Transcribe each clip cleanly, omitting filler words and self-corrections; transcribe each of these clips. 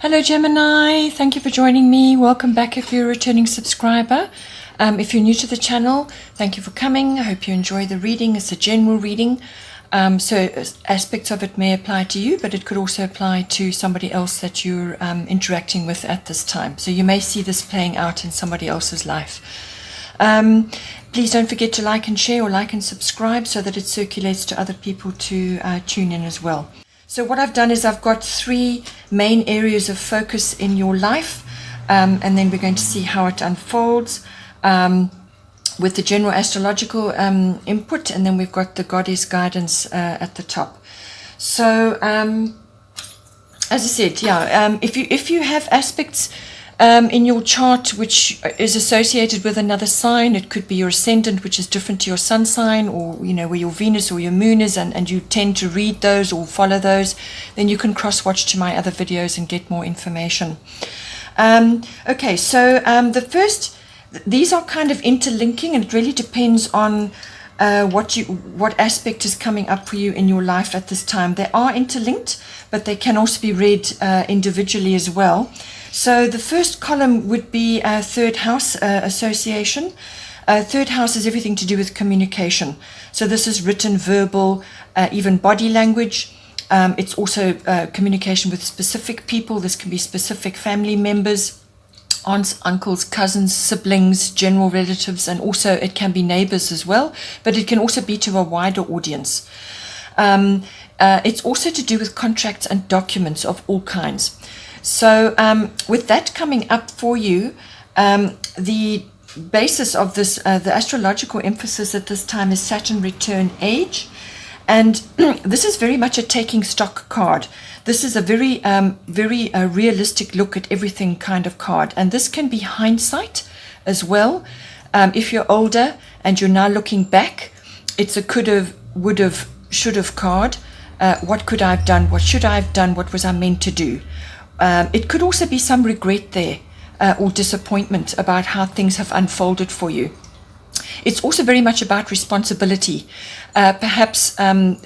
Hello Gemini, thank you for joining me. Welcome back if you're a returning subscriber. If you're new to the channel, thank you for coming. I hope you enjoy the reading. It's a general reading, so aspects of it may apply to you, but it could also apply to somebody else that you're interacting with at this time. So you may see this playing out in somebody else's life. Please don't forget to like and share, or like and subscribe, so that it circulates to other people to tune in as well. So what I've done is I've got 3 main areas of focus in your life, and then we're going to see how it unfolds with the general astrological input, and then we've got the goddess guidance at the top. So as I said, if you have aspects in your chart which is associated with another sign, it could be your ascendant, which is different to your sun sign, or where your Venus or your moon is, and you tend to read those or follow those, then you can cross watch to my other videos and get more information. Okay, so these are kind of interlinking, and it really depends on what aspect is coming up for you in your life at this time. They are interlinked, but they can also be read individually as well. So the first column would be third house association. Third house is everything to do with communication. So this is written, verbal, even body language. It's also communication with specific people. This can be specific family members, aunts, uncles, cousins, siblings, general relatives, and also it can be neighbors as well, but it can also be to a wider audience. It's also to do with contracts and documents of all kinds. So with that coming up for you, the basis of this, the astrological emphasis at this time is Saturn return age. And this is very much a taking stock card. This is a very realistic look at everything kind of card. And this can be hindsight as well. If you're older and you're now looking back, it's a could have, would have, should have card. What could I have done? What should I have done? What was I meant to do? It could also be some regret there, or disappointment about how things have unfolded for you. It's also very much about responsibility. Perhaps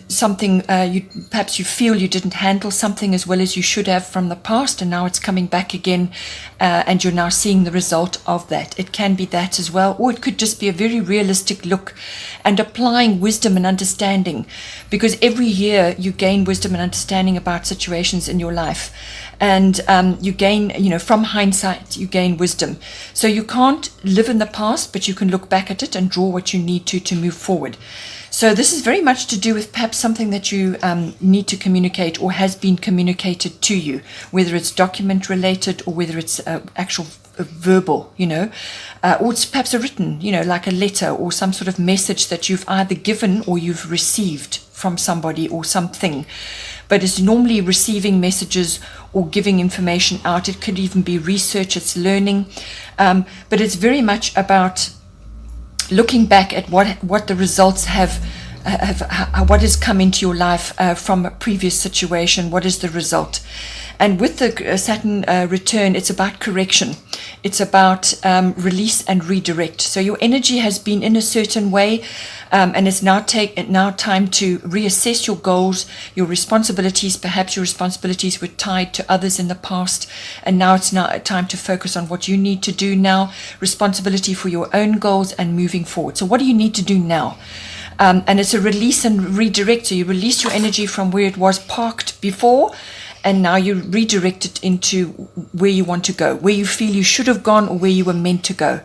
something perhaps you feel you didn't handle something as well as you should have from the past, and now it's coming back again, and you're now seeing the result of that. It can be that as well, or it could just be a very realistic look and applying wisdom and understanding, because every year you gain wisdom and understanding about situations in your life, and you gain, from hindsight, you gain wisdom. So you can't live in the past, but you can look back at it and draw what you need to move forward. So this is very much to do with perhaps something that you need to communicate, or has been communicated to you, whether it's document related or whether it's actual verbal, or it's perhaps a written, like a letter or some sort of message that you've either given or you've received from somebody or something. But it's normally receiving messages or giving information out. It could even be research, it's learning, but it's very much about looking back at what the results have what has come into your life from a previous situation. What is the result? And with the Saturn return, it's about correction. It's about release and redirect. So your energy has been in a certain way, and it's now time to reassess your goals, your responsibilities. Perhaps your responsibilities were tied to others in the past, and now it's time to focus on what you need to do now, responsibility for your own goals and moving forward. So what do you need to do now? And it's a release and redirect. So you release your energy from where it was parked before, and now you redirect it into where you want to go, where you feel you should have gone, or where you were meant to go.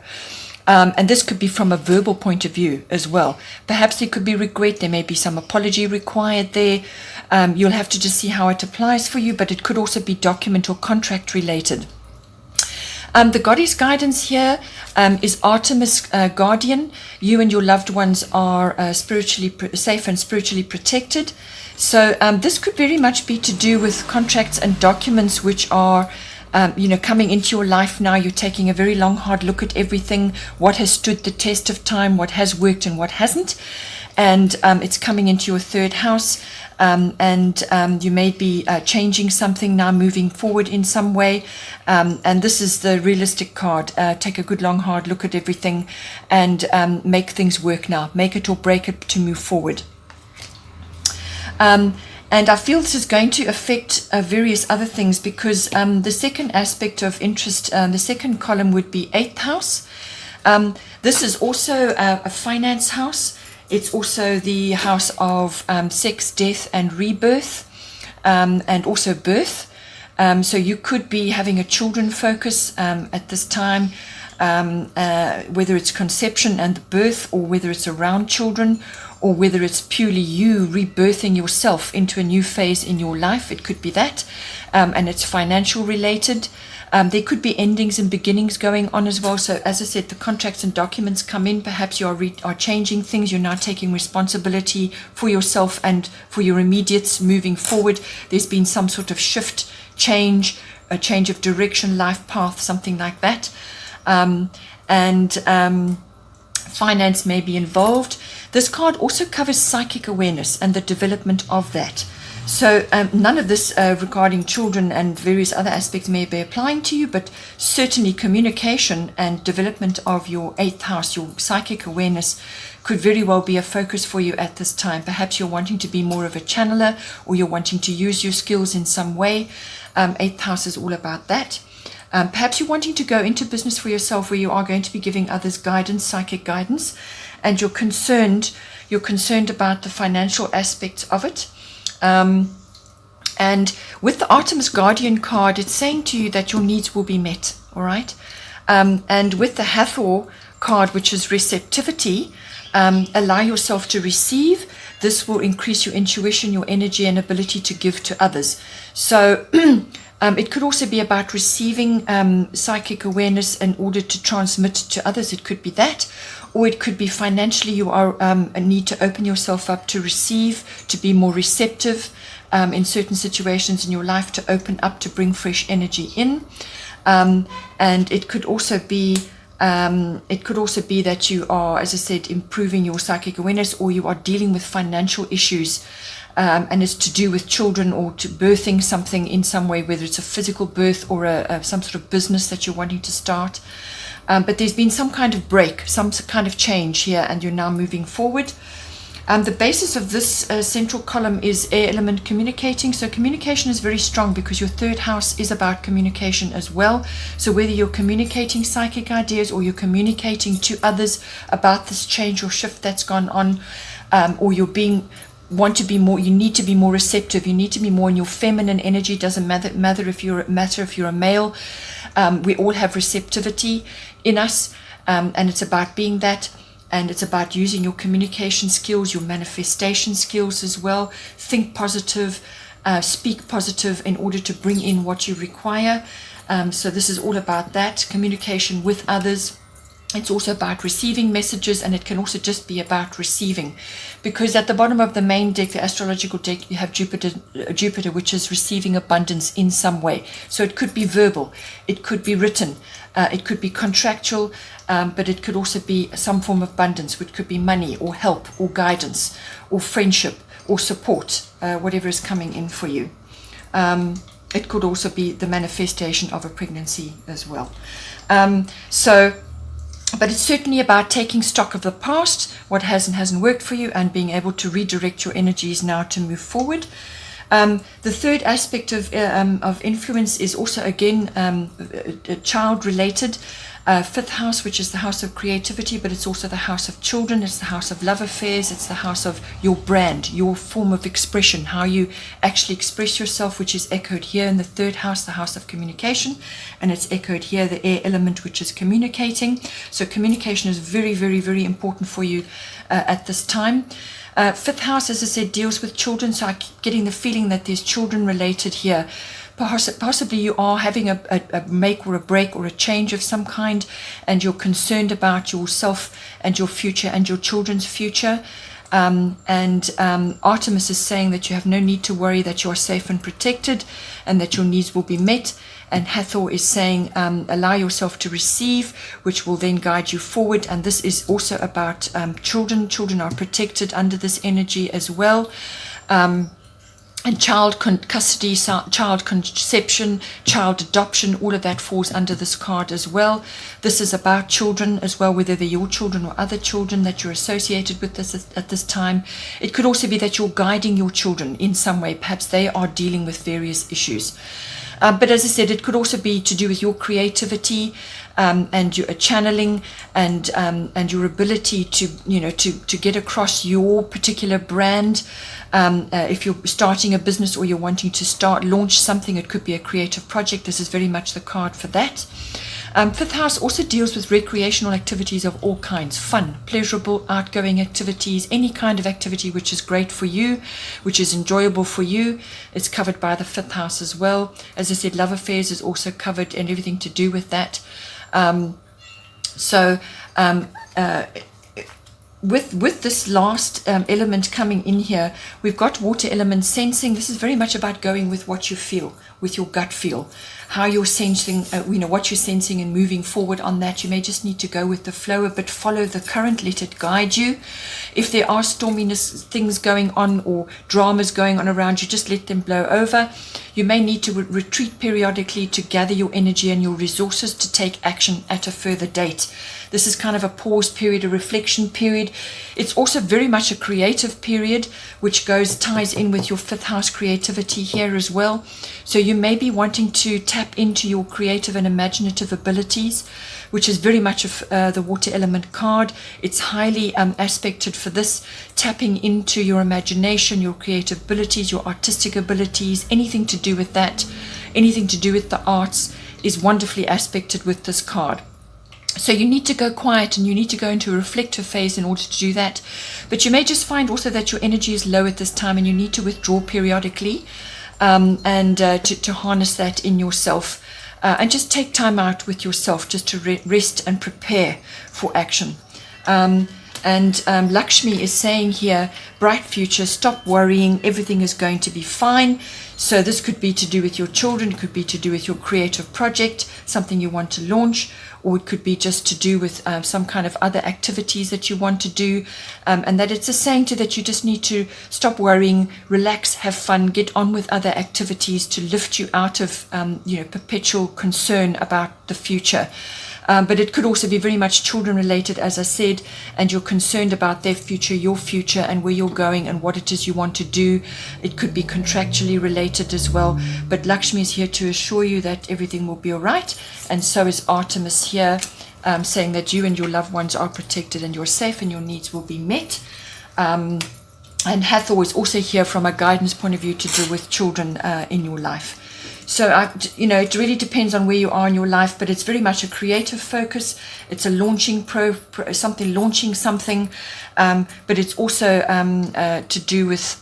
And this could be from a verbal point of view as well. Perhaps there could be regret. There may be some apology required there. You'll have to just see how it applies for you, but it could also be document or contract related. The goddess guidance here is Artemis guardian. You and your loved ones are spiritually safe and spiritually protected. So this could very much be to do with contracts and documents which are coming into your life now. You're taking a very long, hard look at everything, what has stood the test of time, what has worked and what hasn't. And it's coming into your third house, and you may be changing something now, moving forward in some way. And this is the realistic card. Take a good, long, hard look at everything and make things work now. Make it or break it to move forward. And I feel this is going to affect various other things, because the second aspect of interest, the second column would be 8th house. This is also a finance house. It's also the house of sex, death, and rebirth, and also birth. So you could be having a children focus at this time, whether it's conception and birth, or whether it's around children, or whether it's purely you rebirthing yourself into a new phase in your life. It could be that, and it's financial related. There could be endings and beginnings going on as well. So as I said, the contracts and documents come in. Perhaps you are changing things. You're now taking responsibility for yourself and for your immediates moving forward. There's been some sort of shift, change, a change of direction, life path, something like that. Finance may be involved. This card also covers psychic awareness and the development of that. So none of this regarding children and various other aspects may be applying to you, but certainly communication and development of your 8th house, your psychic awareness, could very well be a focus for you at this time. Perhaps you're wanting to be more of a channeler, or you're wanting to use your skills in some way. 8th house is all about that. Perhaps you're wanting to go into business for yourself, where you are going to be giving others guidance, psychic guidance, and you're concerned about the financial aspects of it. And with the Artemis Guardian card, it's saying to you that your needs will be met, all right? And with the Hathor card, which is receptivity, allow yourself to receive. This will increase your intuition, your energy, and ability to give to others. So it could also be about receiving psychic awareness in order to transmit to others. It could be that, or it could be financially. You are need to open yourself up to receive, to be more receptive in certain situations in your life, to open up, to bring fresh energy in. And it could also be that you are, as I said, improving your psychic awareness, or you are dealing with financial issues. And it's to do with children, or to birthing something in some way, whether it's a physical birth or some sort of business that you're wanting to start. But there's been some kind of break, some kind of change here, and you're now moving forward. The basis of this central column is air element communicating. So communication is very strong, because your 3rd house is about communication as well. So whether you're communicating psychic ideas, or you're communicating to others about this change or shift that's gone on, or you need to be more receptive. You need to be more in your feminine energy. It doesn't matter if you're a male. We all have receptivity in us, and it's about being that. And it's about using your communication skills, your manifestation skills as well. Think positive, speak positive in order to bring in what you require. So this is all about that, communication with others. It's also about receiving messages, and it can also just be about receiving, because at the bottom of the main deck, the astrological deck, you have Jupiter, which is receiving abundance in some way. So it could be verbal, it could be written, it could be contractual, but it could also be some form of abundance, which could be money, or help, or guidance, or friendship, or support, whatever is coming in for you. It could also be the manifestation of a pregnancy as well. But it's certainly about taking stock of the past, what has and hasn't worked for you, and being able to redirect your energies now to move forward. The 3rd aspect of influence is also, again, child-related. 5th house, which is the house of creativity, but it's also the house of children. It's the house of love affairs. It's the house of your brand, your form of expression, how you actually express yourself, which is echoed here in the 3rd house, the house of communication. And it's echoed here, the air element, which is communicating. So communication is very, very, very important for you at this time. 5th house, as I said, deals with children. So I keep getting the feeling that there's children related here. Possibly you are having a make or a break or a change of some kind, and you're concerned about yourself and your future and your children's future. Artemis is saying that you have no need to worry, that you are safe and protected, and that your needs will be met. And Hathor is saying allow yourself to receive, which will then guide you forward. And this is also about children. Children are protected under this energy as well. and child custody, child conception, child adoption, all of that falls under this card as well. This is about children as well, whether they're your children or other children that you're associated with this at this time. It could also be that you're guiding your children in some way. Perhaps they are dealing with various issues. But as I said, it could also be to do with your creativity and your channeling and your ability to, to get across your particular brand. If you're starting a business or you're wanting to launch something, it could be a creative project. This is very much the card for that. Fifth house also deals with recreational activities of all kinds, fun, pleasurable, outgoing activities, any kind of activity which is great for you, which is enjoyable for you. It's covered by the fifth house as well. As I said, love affairs is also covered and everything to do with that. With this last element coming in here, we've got water element sensing. This is very much about going with what you feel, with your gut feel, how you're sensing, what you're sensing and moving forward on that. You may just need to go with the flow a bit, follow the current, let it guide you. If there are storminess things going on or dramas going on around you, just let them blow over. You may need to retreat periodically to gather your energy and your resources to take action at a further date. This is kind of a pause period, a reflection period. It's also very much a creative period, which ties in with your fifth house creativity here as well. So you may be wanting to tap into your creative and imaginative abilities, which is very much the water element card. It's highly aspected for this, tapping into your imagination, your creative abilities, your artistic abilities, anything to do with that, anything to do with the arts is wonderfully aspected with this card. So you need to go quiet and you need to go into a reflective phase in order to do that. But you may just find also that your energy is low at this time and you need to withdraw periodically and to harness that in yourself. And just take time out with yourself just to rest and prepare for action. Lakshmi is saying here, bright future, stop worrying, everything is going to be fine. So this could be to do with your children, it could be to do with your creative project, something you want to launch, or it could be just to do with some kind of other activities that you want to do, and that it's a saying to that you just need to stop worrying, relax, have fun, get on with other activities to lift you out of perpetual concern about the future. But it could also be very much children related, as I said, and you're concerned about their future, your future, and where you're going and what it is you want to do. It could be contractually related as well. But Lakshmi is here to assure you that everything will be all right. And so is Artemis here, saying that you and your loved ones are protected and you're safe and your needs will be met. And Hathor is also here from a guidance point of view to do with children in your life. So, it really depends on where you are in your life, but it's very much a creative focus. It's a launching launching something, but it's also to do with,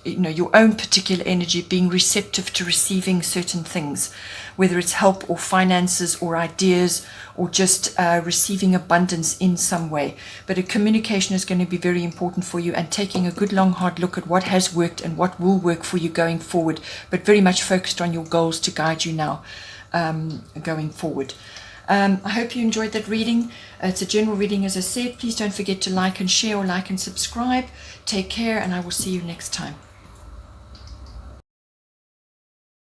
your own particular energy, being receptive to receiving certain things, whether it's help or finances or ideas or just receiving abundance in some way. But a communication is going to be very important for you, and taking a good long hard look at what has worked and what will work for you going forward, but very much focused on your goals to guide you now going forward. I hope you enjoyed that reading. It's a general reading, as I said. Please don't forget to like and share or like and subscribe. Take care, and I will see you next time.